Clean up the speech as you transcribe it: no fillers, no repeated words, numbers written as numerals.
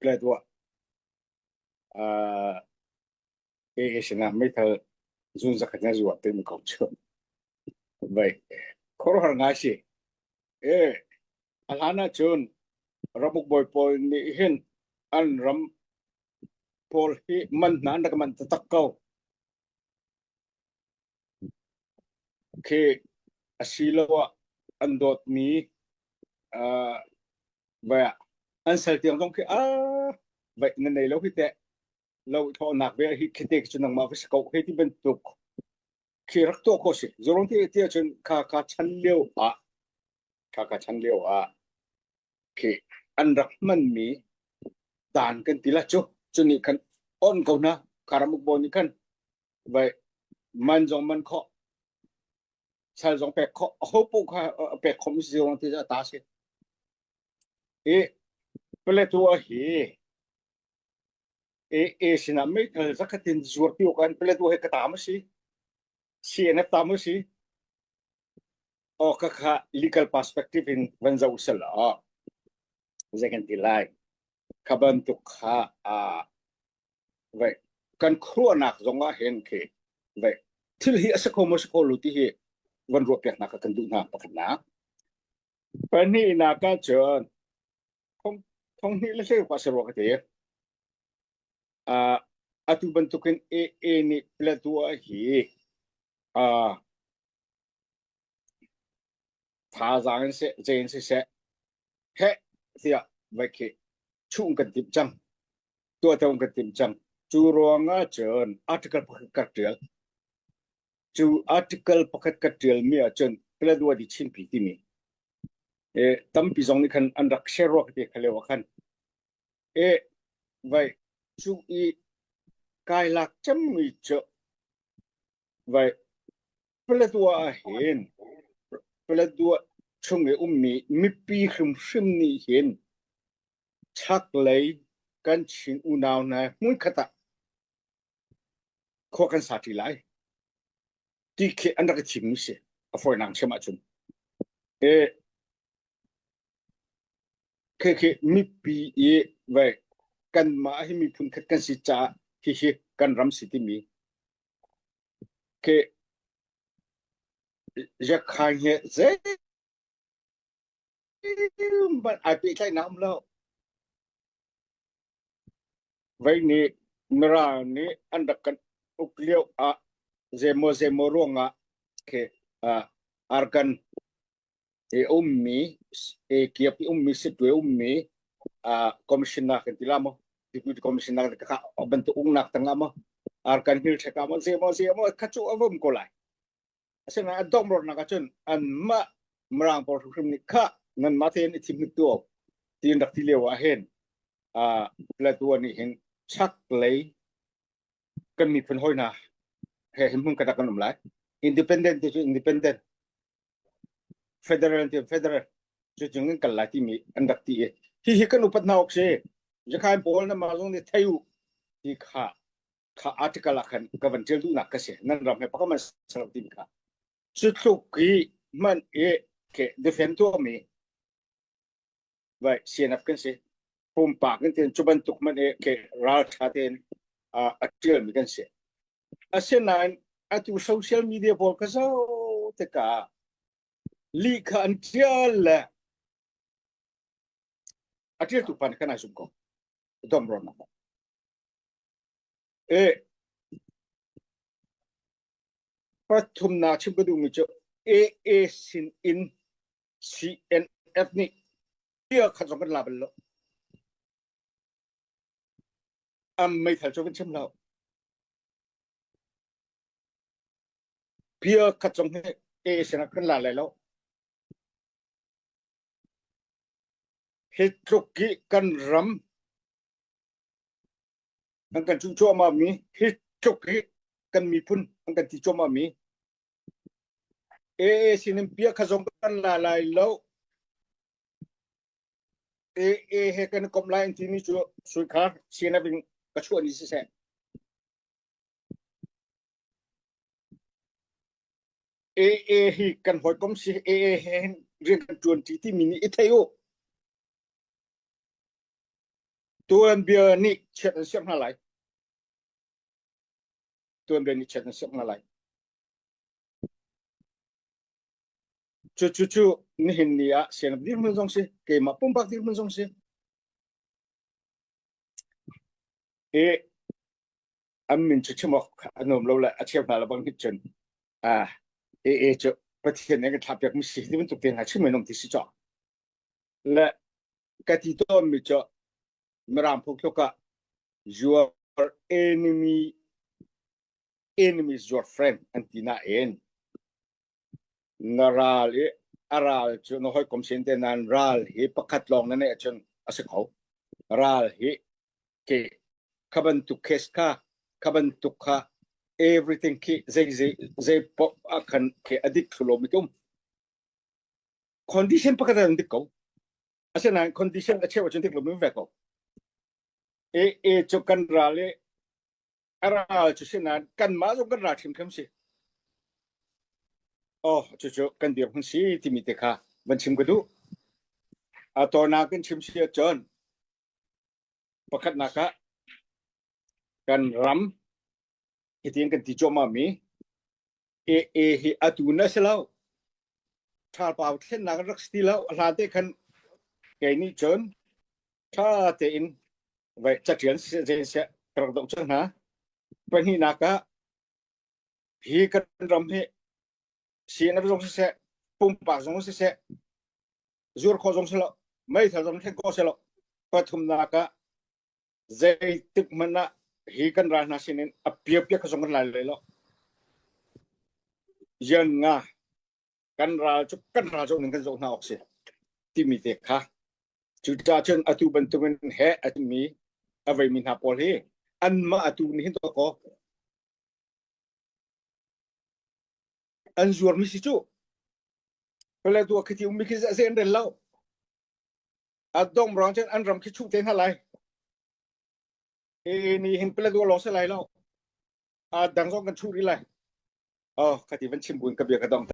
ple tua e sina mai thal zun za khanya zuwa te mi kong chu vậy khổ hơn ngay gì ê alhana chun ramuk boy pol ni hin an ram pol hi man na ndak man tak kau ke asilawa andot mi vậy an sal tiang dong ke vậy nên này lâu khi tệ lâu thọ nạc về hi khi tệ chun nang ma phải kau he ti ben tuk khi rak to ko si zorong ti ti chun ka chan liu khi an rak man mi dan kan tila chu ni kan on ko na karamuk bon ni kan vậy man jong man kho sal jong pek kho ho pu kha pek khom si zorong ti ja ta si e ple tu hi e sina me thal zakatin zur ti kan ple tu he ka ta ma si CNF ta ma si o ka kha legal perspective in van za usal zakan ti lai kaban tu kha vậy kan khruanak nak zonga hen ke vậy thil hi asako mo sako luti hi van ro pek na ka kan du na pakna pani na ka chon không ni le se pa se ro ka te atu bentukin ni pletua hi tha zang se jen se he sia vậy ke chung kan tim chang tua tong kan tim chang chu ronga chon article pakat trial chu article pakat ka trial mi a chon pletua di chin pi ti mi tam pi zong ni kan andak shero ka te khale wa khan vậy chu i kai lak cham mi cho vậy pletua hen pletua chung e mi pi khum ni hen chak lei kan chin u naw na mun khata kho kan sa ti lai ti ke andak chim ni se a for nang chama chun ke mi pi vậy kan ma hi mi phun khat kan si cha hi kan ram si ti mi ke ja khai he ze but ai pi khai nam lo vậy ni mera ni andak kan uklio zemo ronga ke arkan ummi kiap ummi sitwe ummi commissioner kan tilamo deputy commissioner ka bentu ungnak tangama arkan hil thekama zemo kachu avom kolai asena adom ro na kachun an ma mrang por khrim ni kha nan ma then thim ni to tin dak tilewa hen platua ni hen chak lei kan mi phun hoi na he him hun ka kan um lai independent to independent federal chu chung kan la ti mi andak ti hi kan upat na ok se jakhan pol na ma jong ni thayu ti kha article khan ka van tel du na ka se nan ram he pa man sarap ti kha chu ki man ke defend to mi vậy CNF kan se pum pa kan ten chuban tuk man ke ral tha ten atil mi kan se asenan atu social media por ka so te ka li khan tial atil tu pan kana sum ko dom ron na pathum na chim du mi cho sin in CNF ni dia khan kan la bal lo mai thal cho kan chim lo pia khan he sina kan la lai lo hitroki kan ram ang kan chu cho ma mi hitroki kan mi pun ang kan ti cho ma mi sinin pia khazong kan la lai lo he kan complain ti ni chu sui kha sina bin ka chu ni se hi kan hoi kom si hen rin kan chuan ti mi ni ithayo tuan bia ni chet siap na lai tuan bia ni chet siap na lai chu ni hin ni a sen dir mun jong si ke ma pum bak dir mun jong si e am min chu chmo anom lo la a chep na la bang hit chen e chu pathian ne ka thap yak mi si ni mun tu ten ha chme nom ti si cho la ka ti to mi cho mram phok ka your enemy is your friend antina en naral e aral chu no hoi kom sin te nan ral hi pakhat long na ne chun ase kho ral hi ke kaban tu kes ka kaban tu kha everything ki zai pop akan ke adik thulo mitum condition pakata ndik ko ase na condition ache wa chun dik lo mi ve ko e chu kan rale aral chu sin nan kan ma zo kan ra thim kham si chu kan dir hun si ti mi te kha ban chim ko du a to na kan chim si chon pakhat na ka kan ram itin kan ti choma mi hi atuna selau thal pau then na rak stila la te kan ke ni chon tha te in vậy chắc chắn sẽ hoạt động chân hả bên hi naka hi kan ram he si na jong se pum pa jong se zur kho jong se lo mai tha jong the ko se lo pathum naka zai tik mana hi kan ra na sinin apia pia ka jong la le lo yan nga kan ra jong ning kan jong na ok se ti mi te kha chu ta chen atu ban tu men he at mi avai min ha pol he an ma atu ni hin to ko an zuar mi si chu pele tu khiti mi ki za zen del lo adom rong chen an ram ki chu ten halai ni hin pele tu lo se lai lo dang jong kan chu ri lai khati van chim bun ka bia ka dong